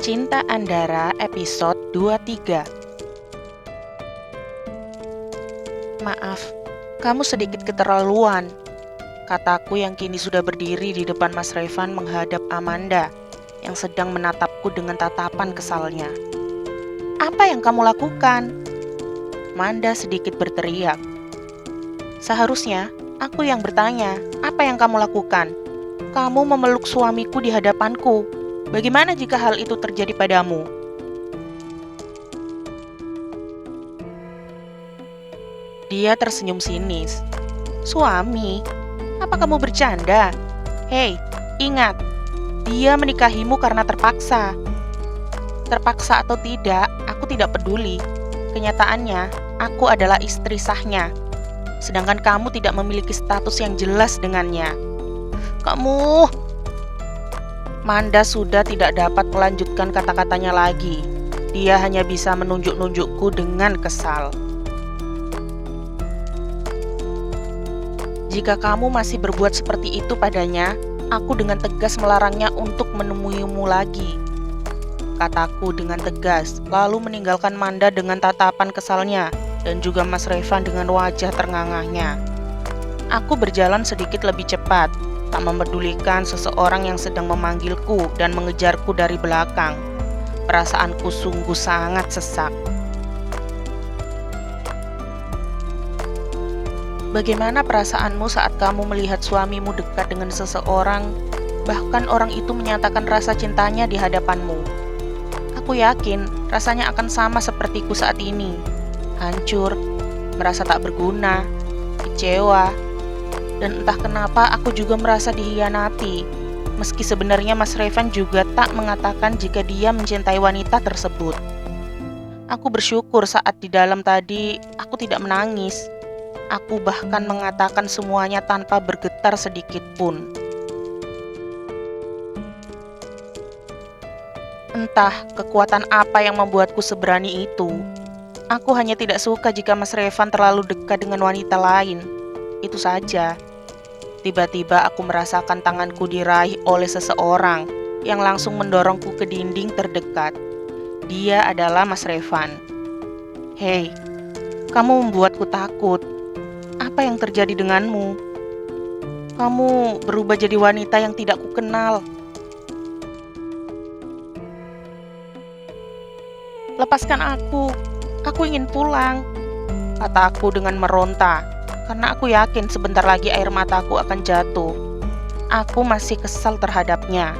Cinta Andara episode 23. Maaf, kamu sedikit keterlaluan, kataku yang kini sudah berdiri di depan Mas Revan menghadap Amanda yang sedang menatapku dengan tatapan kesalnya. Apa yang kamu lakukan? Amanda sedikit berteriak. Seharusnya aku yang bertanya, apa yang kamu lakukan? Kamu memeluk suamiku di hadapanku. Bagaimana jika hal itu terjadi padamu? Dia tersenyum sinis. Suami? Apa kamu bercanda? Hei, ingat, dia menikahimu karena terpaksa. Terpaksa atau tidak, aku tidak peduli. Kenyataannya, aku adalah istri sahnya. Sedangkan kamu tidak memiliki status yang jelas dengannya. Kamu... Manda sudah tidak dapat melanjutkan kata-katanya lagi. Dia hanya bisa menunjuk-nunjukku dengan kesal. Jika kamu masih berbuat seperti itu padanya, aku dengan tegas melarangnya untuk menemuimu lagi, kataku dengan tegas, lalu meninggalkan Manda dengan tatapan kesalnya dan juga Mas Revan dengan wajah terngangahnya. Aku berjalan sedikit lebih cepat, tak mempedulikan seseorang yang sedang memanggilku dan mengejarku dari belakang. Perasaanku sungguh sangat sesak. Bagaimana perasaanmu saat kamu melihat suamimu dekat dengan seseorang, bahkan orang itu menyatakan rasa cintanya di hadapanmu? Aku yakin rasanya akan sama sepertiku saat ini. Hancur, merasa tak berguna, kecewa, dan entah kenapa aku juga merasa dihianati. Meski sebenarnya Mas Revan juga tak mengatakan jika dia mencintai wanita tersebut. Aku bersyukur saat di dalam tadi aku tidak menangis. Aku bahkan mengatakan semuanya tanpa bergetar sedikit pun. Entah kekuatan apa yang membuatku seberani itu. Aku hanya tidak suka jika Mas Revan terlalu dekat dengan wanita lain. Itu saja. Tiba-tiba aku merasakan tanganku diraih oleh seseorang yang langsung mendorongku ke dinding terdekat. Dia adalah Mas Revan. Hei, kamu membuatku takut. Apa yang terjadi denganmu? Kamu berubah jadi wanita yang tidak kukenal. Lepaskan aku ingin pulang, kataku dengan meronta. Karena aku yakin sebentar lagi air mataku akan jatuh. Aku masih kesal terhadapnya.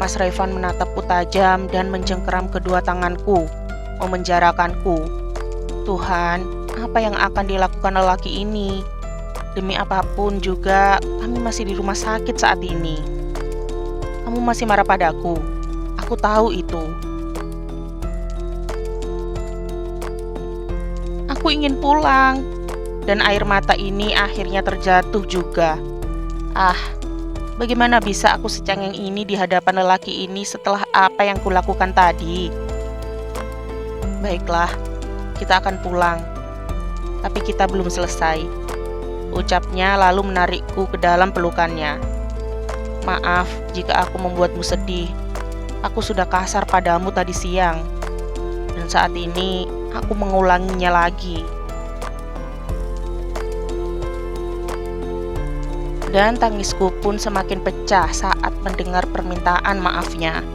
Mas Revan menatapku tajam dan mencengkeram kedua tanganku, memenjarakanku. Tuhan, apa yang akan dilakukan lelaki ini? Demi apapun juga, kami masih di rumah sakit saat ini. Kamu masih marah padaku. Aku tahu itu. Aku ingin pulang. Dan air mata ini akhirnya terjatuh juga. Bagaimana bisa aku secengeng ini di hadapan lelaki ini setelah apa yang kulakukan tadi? Baiklah, kita akan pulang. Tapi kita belum selesai, ucapnya lalu menarikku ke dalam pelukannya. Maaf jika aku membuatmu sedih. Aku sudah kasar padamu tadi siang. Dan saat ini aku mengulanginya lagi. Dan tangisku pun semakin pecah saat mendengar permintaan maafnya.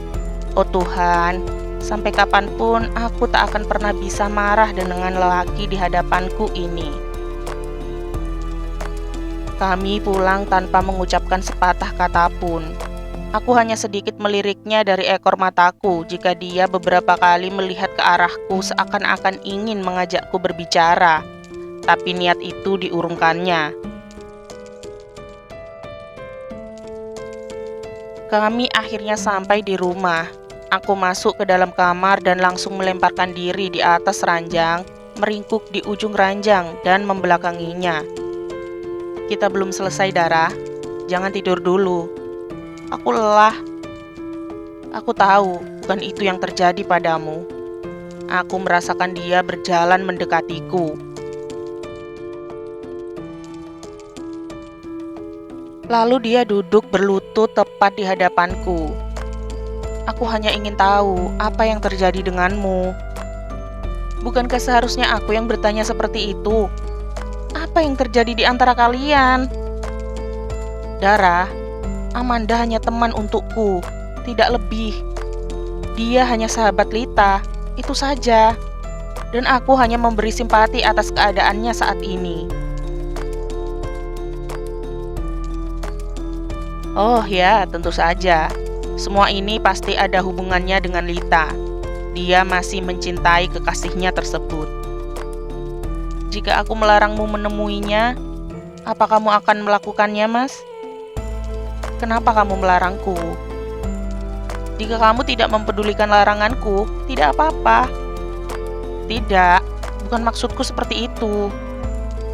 Oh Tuhan, sampai kapanpun aku tak akan pernah bisa marah dengan lelaki di hadapanku ini. Kami pulang tanpa mengucapkan sepatah kata pun. Aku hanya sedikit meliriknya dari ekor mataku jika dia beberapa kali melihat ke arahku seakan-akan ingin mengajakku berbicara. Tapi niat itu diurungkannya. Kami akhirnya sampai di rumah. Aku masuk ke dalam kamar dan langsung melemparkan diri di atas ranjang, meringkuk di ujung ranjang dan membelakanginya. Kita belum selesai, Dara. Jangan tidur dulu. Aku lelah. Aku tahu bukan itu yang terjadi padamu. Aku merasakan dia berjalan mendekatiku. Lalu dia duduk berlutut tepat di hadapanku. Aku hanya ingin tahu apa yang terjadi denganmu. Bukankah seharusnya aku yang bertanya seperti itu? Apa yang terjadi di antara kalian? Dara, Amanda hanya teman untukku, tidak lebih. Dia hanya sahabat Lita, itu saja. Dan aku hanya memberi simpati atas keadaannya saat ini. Oh ya, tentu saja. Semua ini pasti ada hubungannya dengan Lita. Dia masih mencintai kekasihnya tersebut. Jika aku melarangmu menemuinya, apa kamu akan melakukannya, Mas? Kenapa kamu melarangku? Jika kamu tidak mempedulikan laranganku, tidak apa-apa. Tidak, bukan maksudku seperti itu.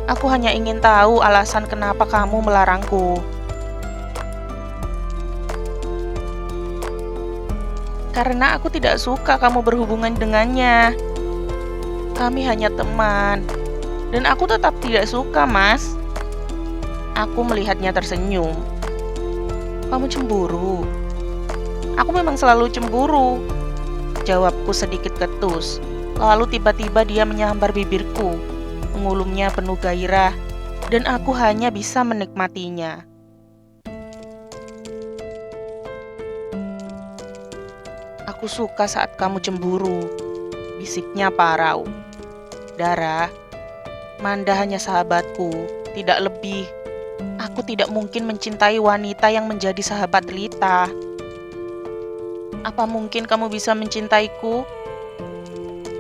Aku hanya ingin tahu alasan kenapa kamu melarangku. Karena aku tidak suka kamu berhubungan dengannya. Kami hanya teman. Dan aku tetap tidak suka, Mas. Aku melihatnya tersenyum. Kamu cemburu? Aku memang selalu cemburu. Jawabku sedikit ketus. Lalu tiba-tiba dia menyambar bibirku. Mengulumnya penuh gairah. Dan aku hanya bisa menikmatinya. Aku suka saat kamu cemburu, bisiknya parau. Dara, Manda hanya sahabatku, tidak lebih. Aku tidak mungkin mencintai wanita yang menjadi sahabat Lita. Apa mungkin kamu bisa mencintaiku?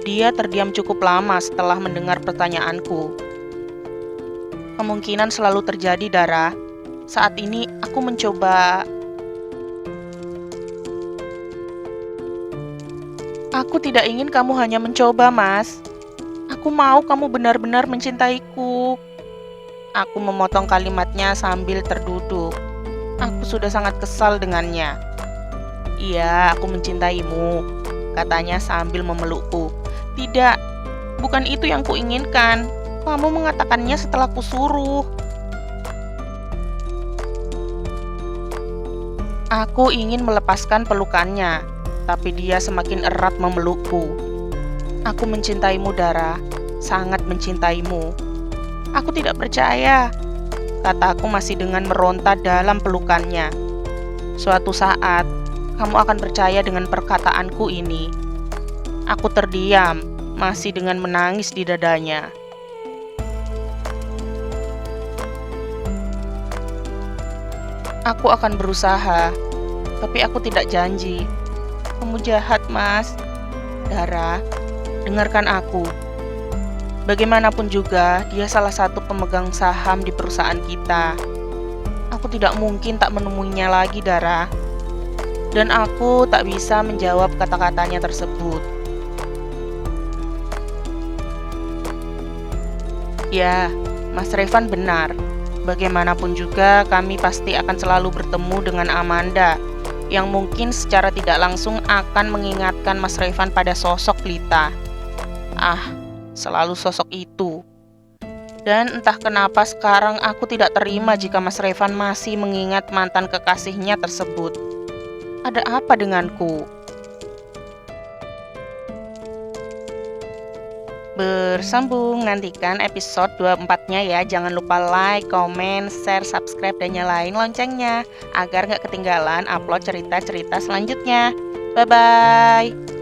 Dia terdiam cukup lama setelah mendengar pertanyaanku. Kemungkinan selalu terjadi, Dara. Saat ini aku mencoba. Aku tidak ingin kamu hanya mencoba, Mas. Aku mau kamu benar-benar mencintaiku. Aku memotong kalimatnya sambil terduduk. Aku sudah sangat kesal dengannya. Iya, aku mencintaimu, katanya sambil memelukku. Tidak, bukan itu yang kuinginkan. Kamu mengatakannya setelah kusuruh. Aku ingin melepaskan pelukannya, tapi dia semakin erat memelukku. Aku mencintaimu, Dara, sangat mencintaimu. Aku tidak percaya, kataku masih dengan meronta dalam pelukannya. Suatu saat, kamu akan percaya dengan perkataanku ini. Aku terdiam, masih dengan menangis di dadanya. Aku akan berusaha, tapi aku tidak janji. Kamu jahat, Mas. Dara, dengarkan aku. Bagaimanapun juga, dia salah satu pemegang saham di perusahaan kita. Aku tidak mungkin tak menemuinya lagi, Dara. Dan aku tak bisa menjawab kata-katanya tersebut. Ya, Mas Revan benar. Bagaimanapun juga, kami pasti akan selalu bertemu dengan Amanda, yang mungkin secara tidak langsung akan mengingatkan Mas Revan pada sosok Lita. Selalu sosok itu. Dan entah kenapa sekarang aku tidak terima jika Mas Revan masih mengingat mantan kekasihnya tersebut. Ada apa denganku? Bersambung, nantikan episode 24-nya ya. Jangan lupa like, komen, share, subscribe, dan nyalain loncengnya agar gak ketinggalan upload cerita-cerita selanjutnya. Bye-bye.